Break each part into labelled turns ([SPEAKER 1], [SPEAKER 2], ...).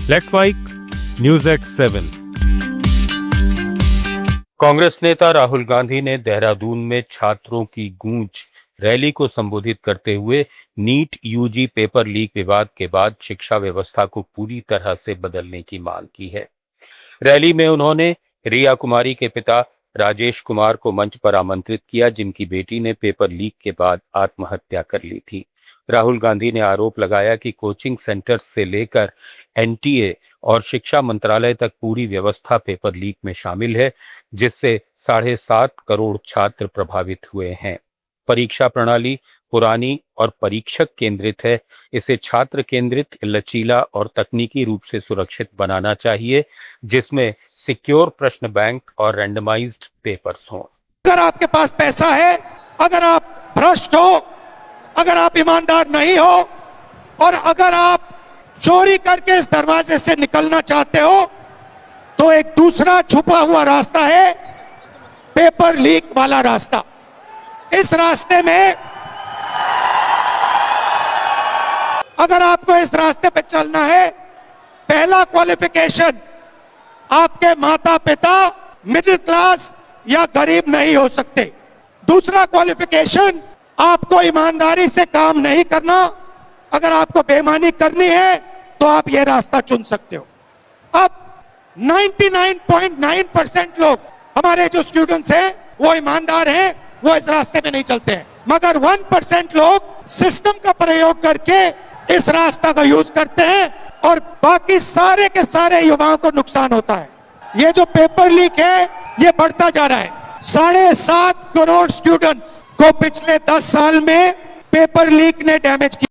[SPEAKER 1] Let's mike news at 7। Congress नेता राहुल गांधी ने देहरादून में छात्रों की गूंज रैली को संबोधित करते हुए नीट यूजी पेपर लीक विवाद के बाद शिक्षा व्यवस्था को पूरी तरह से बदलने की मांग की है। रैली में उन्होंने रिया कुमारी के पिता राजेश कुमार को मंच पर आमंत्रित किया, जिनकी बेटी ने पेपर लीक के बाद आत्महत्या कर ली थी। राहुल गांधी ने आरोप लगाया कि कोचिंग सेंटर से लेकर एनटीए और शिक्षा मंत्रालय तक पूरी व्यवस्था पेपर लीक में शामिल है, जिससे 7.5 करोड़ छात्र प्रभावित हुए हैं। परीक्षा प्रणाली पुरानी और परीक्षक केंद्रित है। इसे छात्र केंद्रित, लचीला और तकनीकी रूप से सुरक्षित बनाना चाहिए, जिसमें सिक्योर प्रश्न बैंक और रैंडमाइज्ड पेपर्स हों।
[SPEAKER 2] अगर आपके पास पैसा है, अगर आप भ्रष्ट हो, अगर आप ईमानदार नहीं हो और अगर आप चोरी करके इस दरवाजे से निकलना चाहते हो, तो एक दूसरा छुपा हुआ रास्ता है, पेपर लीक वाला रास्ता। इस रास्ते में अगर आपको इस रास्ते पे चलना है, पहला क्वालिफिकेशन, आपके माता पिता मिडिल क्लास या गरीब नहीं हो सकते। दूसरा क्वालिफिकेशन, आपको ईमानदारी से काम नहीं करना। अगर आपको बेईमानी करनी है तो आप ये रास्ता चुन सकते हो। अब 99.9% लोग हमारे जो स्टूडेंट्स हैं वो ईमानदार हैं, वो इस रास्ते में नहीं चलते हैं, मगर 1% लोग सिस्टम का प्रयोग करके इस रास्ता का यूज करते हैं और बाकी सारे के सारे युवाओं को नुकसान होता है। ये जो पेपर लीक है ये बढ़ता जा रहा है। 7.5 करोड़ स्टूडेंट्स को पिछले 10 साल में पेपर लीक ने डैमेज किया।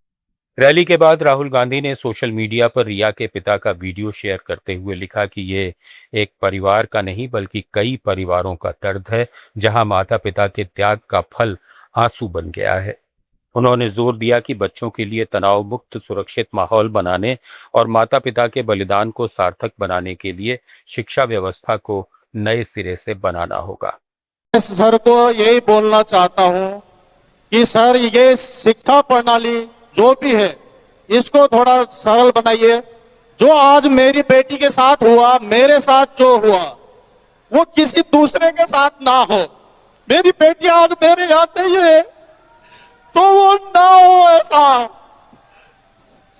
[SPEAKER 1] रैली के बाद राहुल गांधी ने सोशल मीडिया पर रिया के पिता का वीडियो शेयर करते हुए लिखा कि ये एक परिवार का नहीं बल्कि कई परिवारों का दर्द है, जहां माता पिता के त्याग का फल आंसू बन गया है। उन्होंने जोर दिया कि बच्चों के लिए तनाव मुक्त सुरक्षित माहौल बनाने और माता पिता के बलिदान को सार्थक बनाने के लिए शिक्षा व्यवस्था को नए सिरे से बनाना होगा।
[SPEAKER 3] सर को यही बोलना चाहता हूं कि सर, ये शिक्षा प्रणाली जो भी है इसको थोड़ा सरल बनाइए। जो आज मेरी बेटी के साथ हुआ, मेरे साथ जो हुआ, वो किसी दूसरे के साथ ना हो। मेरी बेटी आज मेरे यहाँ नहीं है तो वो ना हो ऐसा।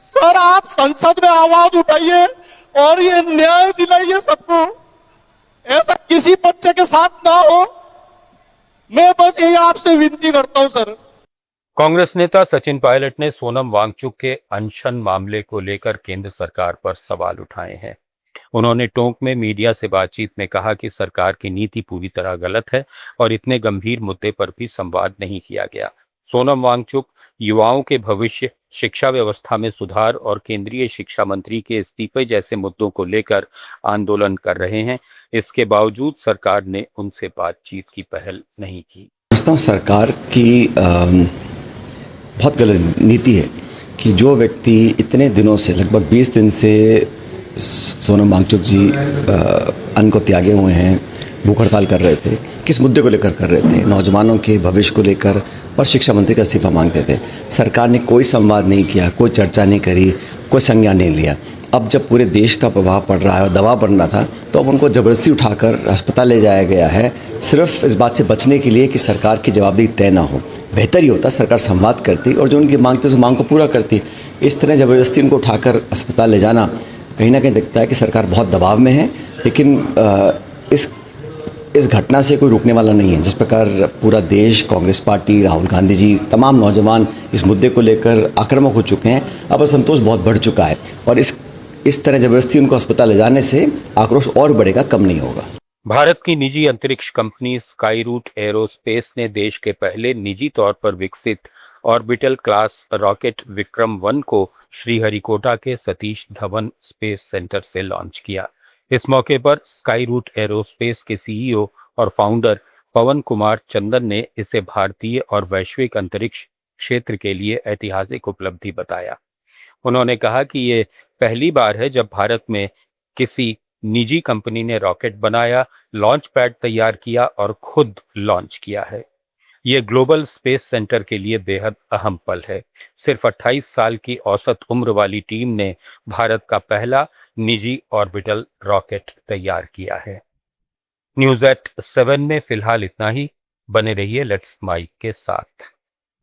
[SPEAKER 3] सर, आप संसद में आवाज उठाइए और ये न्याय दिलाइए सबको, ऐसा किसी बच्चे के साथ ना हो। मैं बस यही आपसे विनती करता हूं सर।
[SPEAKER 1] कांग्रेस नेता सचिन पायलट ने सोनम वांगचुक के अनशन मामले को लेकर केंद्र सरकार पर सवाल उठाए हैं। उन्होंने टोंक में मीडिया से बातचीत में कहा कि सरकार की नीति पूरी तरह गलत है और इतने गंभीर मुद्दे पर भी संवाद नहीं किया गया। सोनम वांगचुक युवाओं के भविष्य, शिक्षा व्यवस्था में सुधार और केंद्रीय शिक्षा मंत्री के इस्तीफे जैसे मुद्दों को लेकर आंदोलन कर रहे हैं। इसके बावजूद सरकार ने उनसे बातचीत की पहल नहीं की।
[SPEAKER 4] सरकार की बहुत गलत नीति है कि जो व्यक्ति इतने दिनों से, लगभग 20 दिन से सोनम वांगचुक जी अन्न को त्यागे हुए हैं, भूख हड़ताल कर रहे थे, किस मुद्दे को लेकर कर रहे थे? नौजवानों के भविष्य को लेकर और शिक्षा मंत्री का इस्तीफा मांगते थे। सरकार ने कोई संवाद नहीं किया, कोई चर्चा नहीं करी, कोई संज्ञान नहीं लिया। अब जब पूरे देश का प्रभाव पड़ रहा है और दबाव बढ़ रहा था, तो अब उनको ज़बरदस्ती उठाकर अस्पताल ले जाया गया है, सिर्फ इस बात से बचने के लिए कि सरकार की जवाबदेही तय ना हो। बेहतर ही होता सरकार संवाद करती और जो उनकी मांग थी उस मांग को पूरा करती। इस तरह ज़बरदस्ती उनको उठाकर अस्पताल ले जाना कहीं ना कहीं दिखता है कि सरकार बहुत दबाव में है। लेकिन इस घटना से कोई रुकने वाला नहीं है। जिस प्रकार पूरा देश, कांग्रेस पार्टी, राहुल गांधी जी, तमाम नौजवान इस मुद्दे को लेकर आक्रामक हो चुके हैं, अब असंतोष बहुत बढ़ चुका है और इस तरह जबरदस्ती उनको अस्पताल ले जाने से आक्रोश और बढ़ेगा, कम नहीं होगा।
[SPEAKER 1] भारत की निजी अंतरिक्ष कंपनी स्काई रूट एरोस्पेस ने देश के पहले निजी तौर पर विकसित ऑर्बिटल क्लास रॉकेट विक्रम-1 को श्रीहरिकोटा के सतीश धवन स्पेस सेंटर से लॉन्च किया। इस मौके पर स्काई रूट एरोस्पेस के सीईओ और फाउंडर पवन कुमार चंदन ने इसे भारतीय और वैश्विक अंतरिक्ष क्षेत्र के लिए ऐतिहासिक उपलब्धि बताया। उन्होंने कहा कि ये पहली बार है जब भारत में किसी निजी कंपनी ने रॉकेट बनाया, लॉन्च पैड तैयार किया और खुद लॉन्च किया है। ये ग्लोबल स्पेस सेंटर के लिए बेहद अहम पल है। सिर्फ 28 साल की औसत उम्र वाली टीम ने भारत का पहला निजी ऑर्बिटल रॉकेट तैयार किया है। न्यूज़ एट 7 में फिलहाल इतना ही। बने रहिए लेट्स माइक के साथ।